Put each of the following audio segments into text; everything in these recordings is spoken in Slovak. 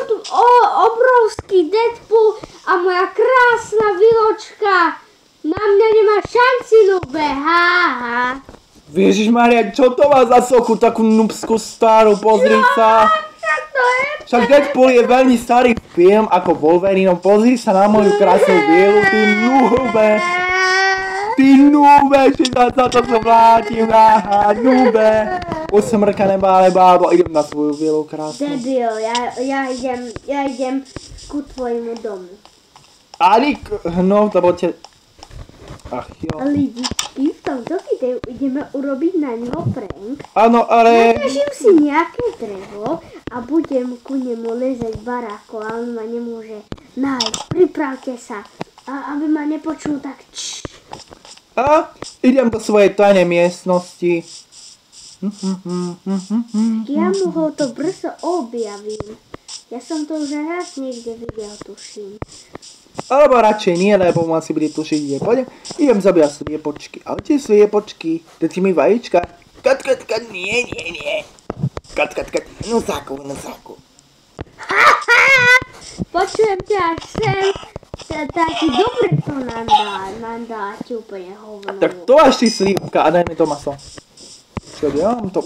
tu obrovský Deadpool a moja krásna Viločka. Na mňa nemá šanci, nube, haha. Ježišmaria, čo to má za sochu, takú nubskú starú, pozri sa. Však Deadpool je veľmi starý film ako Wolverine, pozri sa na moju krásnu bielu, ty nube. Ty nube, či sa to vrátim, haha, nube. Usmrkané malé bábo, idem na svoju bielu krásnu. Debil, ja idem ku tvojmu domu. Ani, no to poďte. Ach jo. Lidičky, v tomto videu ideme urobiť na ňo prank. Áno, ale... Naťažím si nejaké drevo a budem ku nemu lezať baráko a on ma nemôže nájsť. Pripravte sa, aby ma nepočul tak A idem do svojej tajnej miestnosti. Ja mu ho to brzo objavím. Ja som to už raz niekde videl, tuším. Alebo radšej nie, lebo mu asi bude tušiť, kde pôjdem. Idem zabíjať sliepočky. A tie sliepočky, dajte mi vajíčka. Kat, nie. Kat, nosáku. Počujem ťa až sem. Taký dobre to nám dá ti úplne hovno. Tak to až ty slípka a daj mi to maso. Čo, ja mám to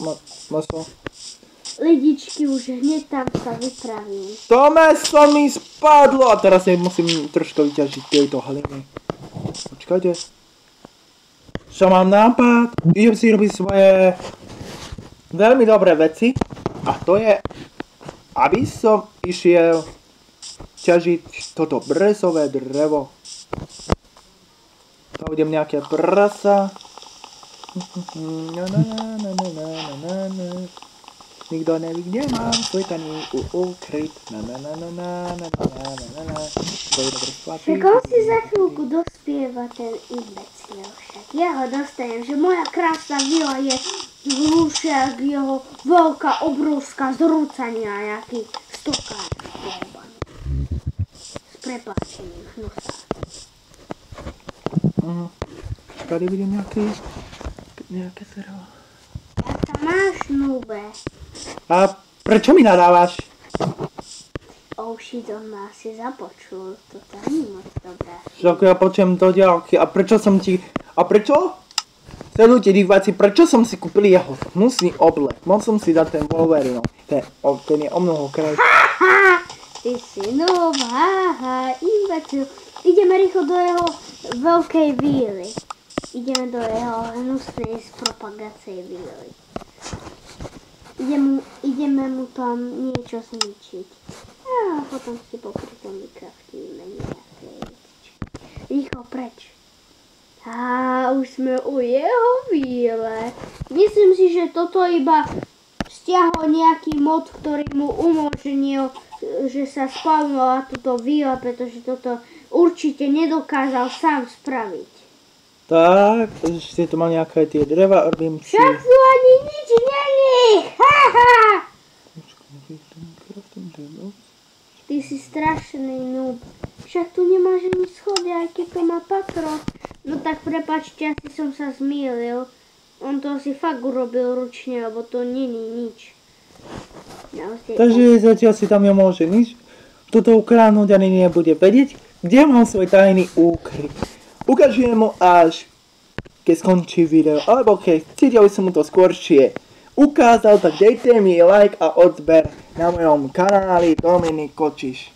maso. Lidičky, už hneď tam sa vypravím. To meso mi spadlo a teraz musím trošku vyťažiť tejto hliny. Počkajte. Čo mám nápad? Idem si robiť svoje veľmi dobré veci. A to je, aby som išiel ťažiť toto bresové drevo. To budem nejaké prasa. Nikto neví, kde mám svoj taný ukryt. Tak on si za chvíľku dospieva ten imbecil však. Ja ho dostanem, že moja krásna vila je hlúšia k jeho veľká, obrovská zrúcania, nejaký stokár. S prepáčením, hnusák. Tady vidím nejaké drevo. Jak sa máš, nube? A prečo mi nadávaš? Oh shit, on ma asi započul. Toto nie je moc dobré. Však ja počujem do ďalky. A prečo som ti... A prečo? Sledujte diváci, prečo som si kúpil jeho hnusný oblek? Mohol som si dať ten Wolverine. Ten je o mnoho krajší. Haha, ty si noob, haha, imbecil. Ideme rýchlo do jeho veľkej víly. Ideme do jeho hnusnej propagácej víly. Ideme mu tam niečo zničiť. A potom si popri tom vykraftíme nejaké vecičky. Rýchlo preč. Á, už sme u jeho víle. Myslím si, že toto iba stiahol nejaký mod, ktorý mu umožnil, že sa spavnovala túto víla, pretože toto určite nedokázal sám spraviť. Tak, ešte tu mám nejaké tie dreva, robím si... Však tu ani nič není! Haha! Ty si strašný noob. Však tu nemáš ani schody, aj keď to má patro. No tak prepáčte, asi som sa zmýlil. On to asi fakt urobil ručne, lebo to není nič. Takže zatiaľ si tam nemôže nič. Toto ukradnúť ani nebude vedieť, kde mám svoj tajný úkryt. Ukážem mu až keď skončí video, alebo keď chcete, aby som mu to skôršie ukázal, tak dejte mi like a odber na mojom kanáli Dominik Kočiš.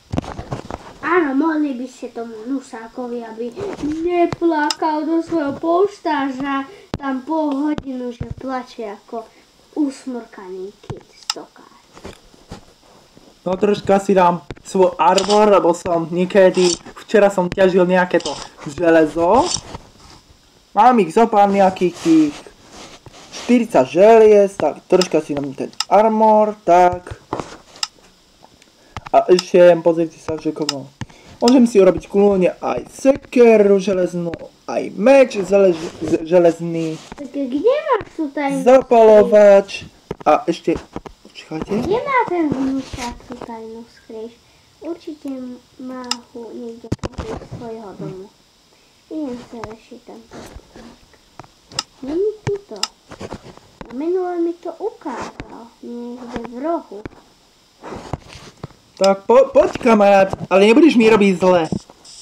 Áno, mohli by ste tomu hnusákovi, aby neplakal do svojho polštáža tam pol hodinu, že plače ako usmrkaný kid stokár. No troška si dám svoj armor, lebo som niekedy, včera som ťažil nejaké to železo. Mám ich zopár nejakých tých 40 želiez, tak troška si dám ten armor, tak. A ešte pozrite sa, že koho. Môžem si urobiť kľudne aj sekeru železnú, aj meč železný. Tak kde máš tu tajnú zapalovač a ešte... Počkajte. Kde má ten hnusák tú tajnú skriež? Určite má ho niekde pozrieť svojho domu. Idem sa rešiť tamto. Není tuto. A minule mi to ukázal. Niekde v rohu. Tak poď kamarát, ale nebudeš mi robiť zle.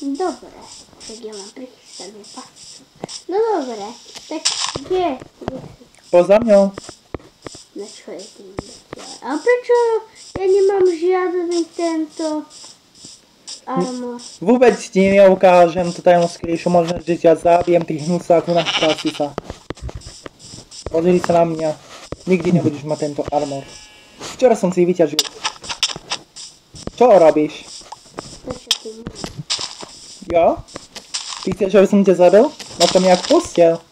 Dobre, tak ja mám prichystané pascu. No dobre, tak kde? Poza mňou. Na čo je tým imbecile? A prečo ja nemám žiadny tento armor? Vôbec ti neukážem tú tajnú skrýšu, možno, že ťa zabijem, ty hnusáku, naštási sa. Pozri sa na mňa. Nikdy nebudeš mať tento armor. Včera som si vyťažil. Čo robíš? Prečo ty môžeš? Jo? Ty chceš, aby som ťa zabil? No to mi jak postiel.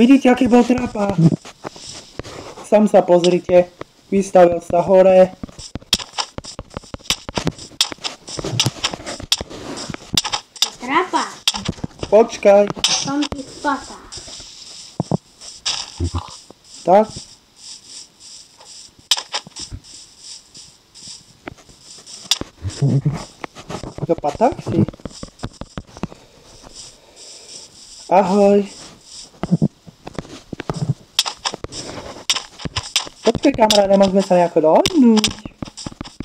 Vidíte, aký bol trapa? Sam sa pozrite. Vystavil sa hore. Trapa, Počkaj. som ti spatá. Tak. Do patak si. Ahoj. Počkaj kamarát, nemôžeme sa nejako dohodnúť.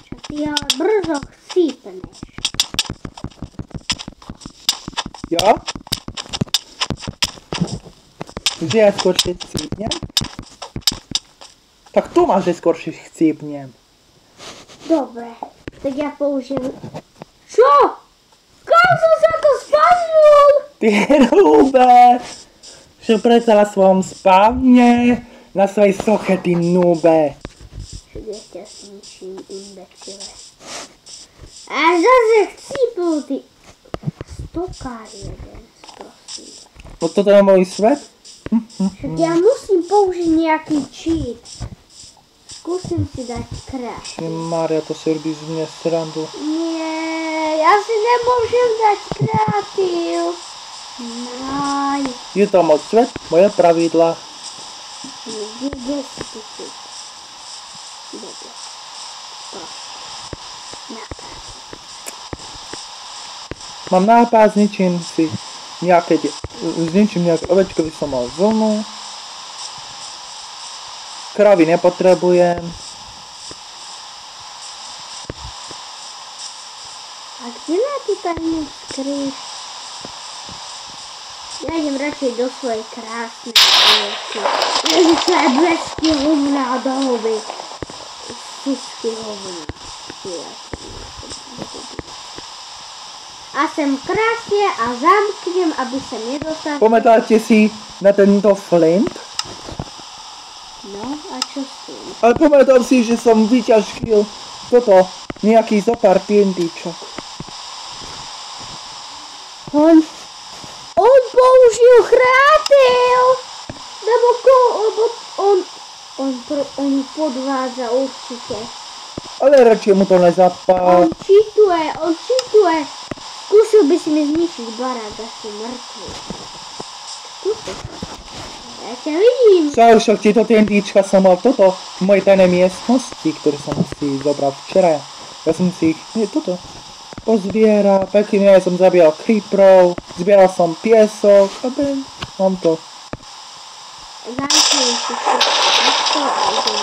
Čo ty ale brzo chcípneš. Jo? Že ja skôršie chcípnem? Tak tu máš, že skôršie chcípnem. Dobre, tak ja použijem... Čo? Kam som sa to spadnul? Ty hrúbe! Že predsa na svojom spávne, na svojej soche, ty núbe. Všude ťa zničím, imbecile. A zase chcípnul, ty... Stokár jeden, prosím. No toto je môj svet? Však ja musím použiť nejaký cheat. Skúsim si dať crash. Mária, to si robíš z mňa srandu. Nie, ja si nemôžem dať kreatív. Naj. Je to môj svet, moje pravidla. Kde si tu cheat? Dobre. Mám nápad, zničím si nejaké, zničím nejaké ovečko, by som mal vlnu. Kravy nepotrebujem. A kde má tu tajnú skrýš? Ja idem radšej do svojej krásnej vieky. Ježiš, aj blesky hovna a dohoby. Susky hovna. A sem krásne a zamknem, aby sa nedostal... Pamätáte si na tento flint? No, a čo s tým? Ale pamätám si, že som vyťažil toto, nejaký zopár TNTčok. On použil kreatív! Lebo on podvádza určite. Ale radšej mu to nezapál. On cheatuje. Skúsil by si mi zničiť barák, asi mŕtvy. Skúsil. Ja ťa vidím. Však tieto TNTčka som mal toto v mojej tajnej miestnosti, ktoré som si zobral včera. Ja som si ich, toto, pozbieral, pekne, ja som zabíjal creeperov, zbieral som piesok a ben, mám to. Zamknem si všetko a idem.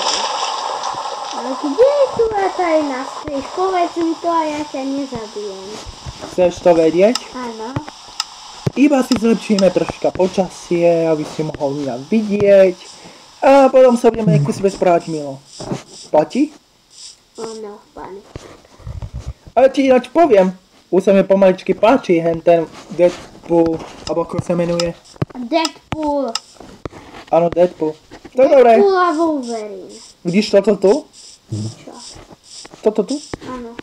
Ale kde je tu tajná skrýš? Povedz mi to a ja ťa nezabijem. Chceš to vedieť? Áno. Iba si zlepšíme troška počasie, aby si mohol mňa vidieť. A potom sa budeme ku sebe správať milo. Platí? Áno, pane. Ale ti ináč poviem, už sa mi pomaličky páči ten Deadpool, alebo ako sa menuje. Deadpool. Áno, Deadpool. To je dobré. Deadpool a Wolverine. Vidíš toto tu? Čo? Toto tu? Áno.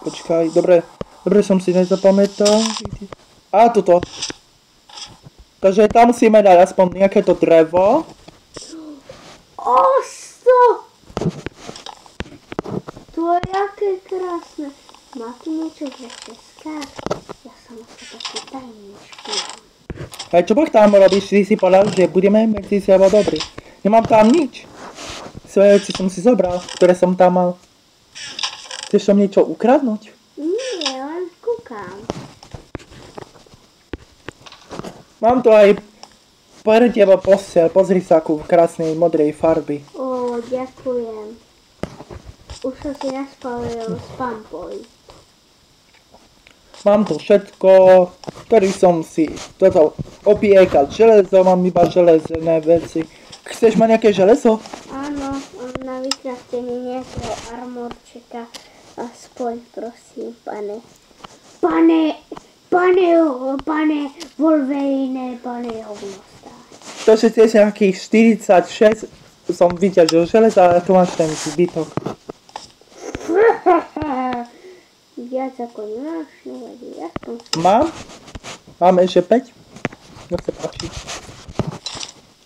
Počkaj, dobre som si nezapamätal. A toto. Takže tam musíme dať aspoň nejaké to drevo. Osto! To je aké krásne. Má tu niečo pre českách? Ja som asi taký tajný špion. A čo bych tam robíš? Ty si povedal, že budeme medzi sebou dobrí. Nemám tam nič. Svoje veci som si zobral, ktoré som tam mal. Chceš som niečo ukradnúť? Nie, len kúkam. Mám tu aj pre teba posteľ. Pozri sa, akú v krásnej modrej farby. Ó, ďakujem. Už som si naspalil spampoj. Mám tu všetko, ktorý som si toto opiekal. Železo, mám iba železné veci. Chceš mať nejaké železo? Áno, na vykraftenie nejakého armorčeka. Aspoň, prosím, pane. Pane Wolverine, pane hovnostáň. To, že tiež nejakých 46 som vyťažil železa, ale tu máš ten zbytok. Viac ako nemáš, nevadí, aspoň si. Mám ešte 5. Nech sa páči.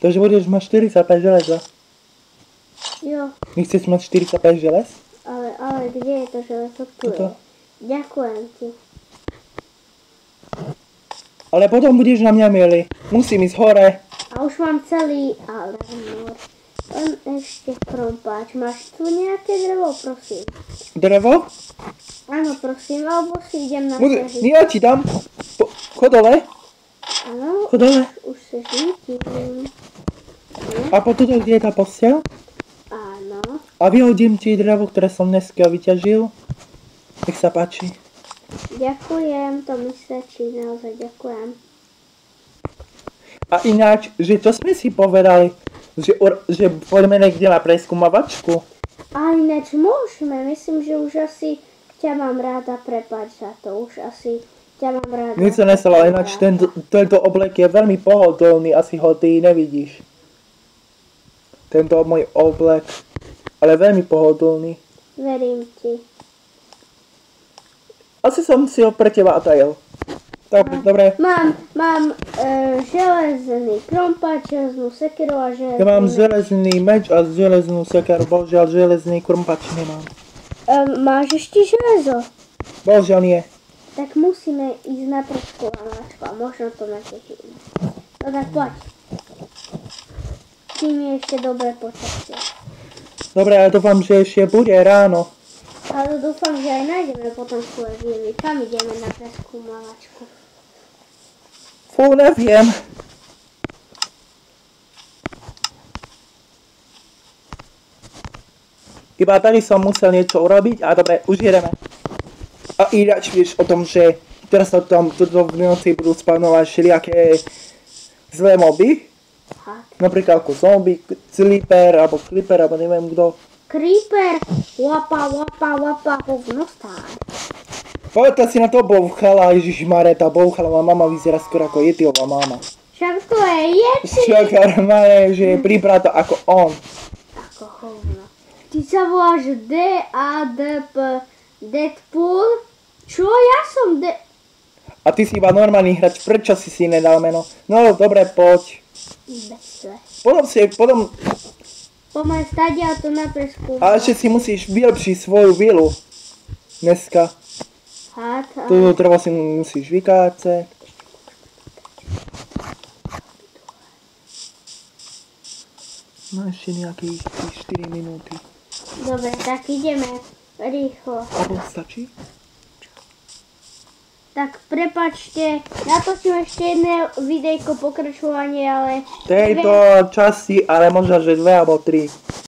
Takže budeš mať 45 železa. Jo, Nechceš mať 45 želez? ale kde je to železo? Tu je. Tuto. Ďakujem ti. Ale potom budeš na mňa milý. Musím ísť hore. A už mám celý armor. Len ešte krompáč. Máš tu nejaké drevo, prosím? Drevo? Áno, prosím, alebo si idem na ťažiť. Ja ti dám. Chod dole. Áno, Chod dole. už sa žítim. A potom kde je tá posteľ? Áno. A vyhodím ti drevo, ktoré som dneska vyťažil. Nech sa páči. Ďakujem, to mi stačí, naozaj ďakujem. A ináč, že čo sme si povedali? Že poďme niekde na preskúmavačku. A ináč môžeme, myslím, že už asi ťa mám ráda, prepáč za to, už asi ťa mám ráda. Nic sa nestalo, ináč tento oblek je veľmi pohodlný, asi ho ty nevidíš. Tento môj oblek, ale veľmi pohodlný. Verím ti. Asi som si ho pre teba otajil. Tak, dobre. Mám železný krompáč, železnú sekeru a železnú... Ja mám železný meč a železnú sekeru, bohužiaľ železný krumpač nemám. Máš ešte železo? Bohužiaľ nie. Tak musíme ísť na preskúmavačku a možno to naťažíme. No tak poď. Tým je ešte dobré počasie. Dobre, ale dúfam, že ešte bude ráno. Ale dúfam, že aj nájdeme potom svoje vily. Kam ideme na preskúmavačku? Fú, neviem. Iba tady som musel niečo urobiť a dobre, už jedeme. A ináč vieš o tom, že teraz sa tam tuto v noci budú spawnovať všelijaké zlé moby. Tak. Napríklad ako zombie, clipper, alebo neviem kto. Creeper, wapa, hovnostáň. Povedz si na to bouchala, ježišmaré, tá bouchalová mama vyzerá skoro ako Yetiová mama. Však to je Yeti. Však normálne, že je priprato ako on. Ako hovno. Ty sa voláš D-A-D-P Deadpool? Čo? Ja som A ty si iba normálny hráč, prečo si nedal meno? No dobre, poď. Bezle. Potom, Poďme stadia to na preskúmavačku. ale ešte si musíš vylepšiť svoju vilu. Dneska. Tu treba si musíš vykácať. No ešte nejakých 4 minúty. Dobre, tak ideme rýchlo. Alebo stačí? Tak prepačte, natočím ešte jedné videjko pokračovanie, ale... Tejto časti, ale možno, že 2 alebo 3.